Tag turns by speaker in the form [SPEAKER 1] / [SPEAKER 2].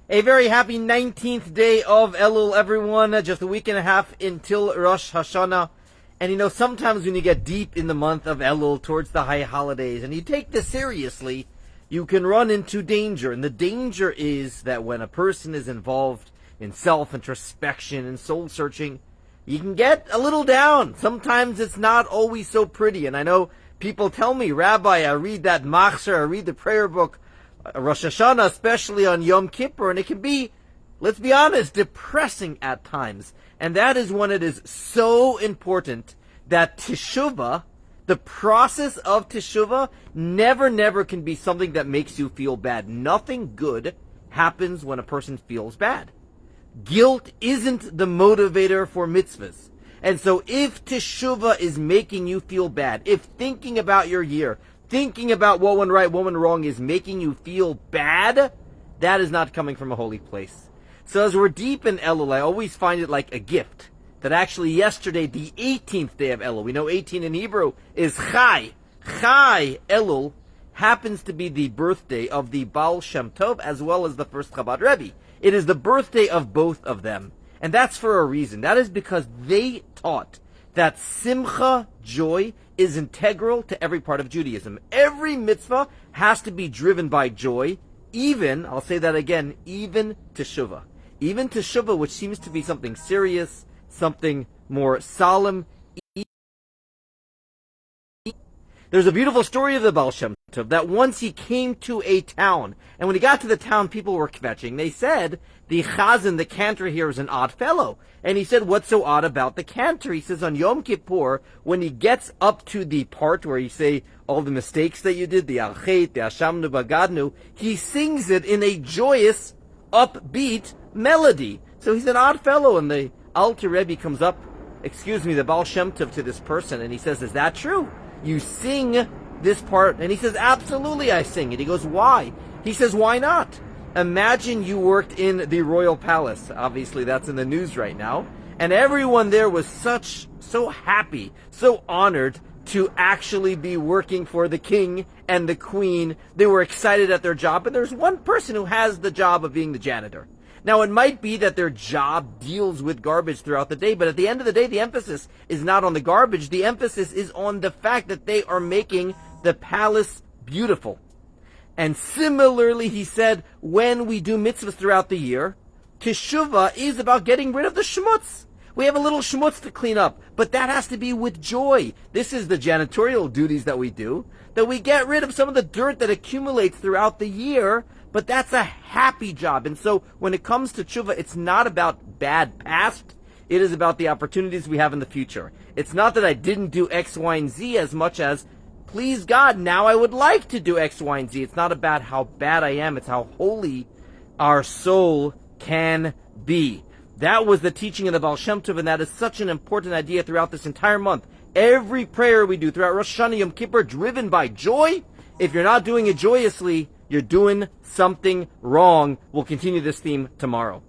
[SPEAKER 1] A very happy 19th day of Elul, everyone. Just a week and a half until Rosh Hashanah. And sometimes when you get deep in the month of Elul, towards the high holidays, and you take this seriously, you can run into danger. And the danger is that when a person is involved in self-introspection and soul-searching, you can get a little down. Sometimes it's not always so pretty. And I know people tell me, Rabbi, I read that machzor, I read the prayer book, Rosh Hashanah, especially on Yom Kippur, and it can be, let's be honest, depressing at times. And that is when it is so important that Teshuva, the process of Teshuva, never can be something that makes you feel bad. Nothing good happens when a person feels bad. Guilt isn't the motivator for mitzvahs. And so if Teshuva is making you feel bad, if thinking about your year, thinking about what went right, what went wrong is making you feel bad, that is not coming from a holy place. So as we're deep in Elul, I always find it like a gift that actually yesterday, the 18th day of Elul, we know 18 in Hebrew is Chai. Chai Elul happens to be the birthday of the Baal Shem Tov as well as the first Chabad Rebbe. It is the birthday of both of them. And that's for a reason. That is because they taught that simcha, joy, is integral to every part of Judaism. Every mitzvah has to be driven by joy, even, I'll say that again, even Teshuva. Even Teshuva, which seems to be something serious, something more solemn. There's a beautiful story of the Baal Shem Tov, that once he came to a town, and when he got to the town, people were kvetching. They said, the chazan, the cantor here, is an odd fellow. And he said, what's so odd about the cantor? He says, on Yom Kippur, when he gets up to the part where you say all the mistakes that you did, the Alchet, the Ashamnu Bagadnu, he sings it in a joyous, upbeat melody. So he's an odd fellow, and the Alter Rebbe comes up, the Baal Shem Tov, to this person, and he says, is that true? You sing this part? And he says, absolutely I sing it. He goes, why? He says, why not? Imagine you worked in the royal palace. Obviously that's in the news right now. And everyone there was so happy, so honored to actually be working for the king and the queen. They were excited at their job. But there's one person who has the job of being the janitor. Now, it might be that their job deals with garbage throughout the day, but at the end of the day, the emphasis is not on the garbage. The emphasis is on the fact that they are making the palace beautiful. And similarly, he said, when we do mitzvahs throughout the year, Teshuva is about getting rid of the shmutz. We have a little shmutz to clean up, but that has to be with joy. This is the janitorial duties that we do, that we get rid of some of the dirt that accumulates throughout the year, but that's a happy job. And so when it comes to tshuva, it's not about bad past. It is about the opportunities we have in the future. It's not that I didn't do X, Y, and Z as much as, please God, now I would like to do X, Y, and Z. It's not about how bad I am. It's how holy our soul can be. That was the teaching of the Baal Shem Tov, and that is such an important idea throughout this entire month. Every prayer we do throughout Rosh Hashanah, Yom Kippur, driven by joy. If you're not doing it joyously, you're doing something wrong. We'll continue this theme tomorrow.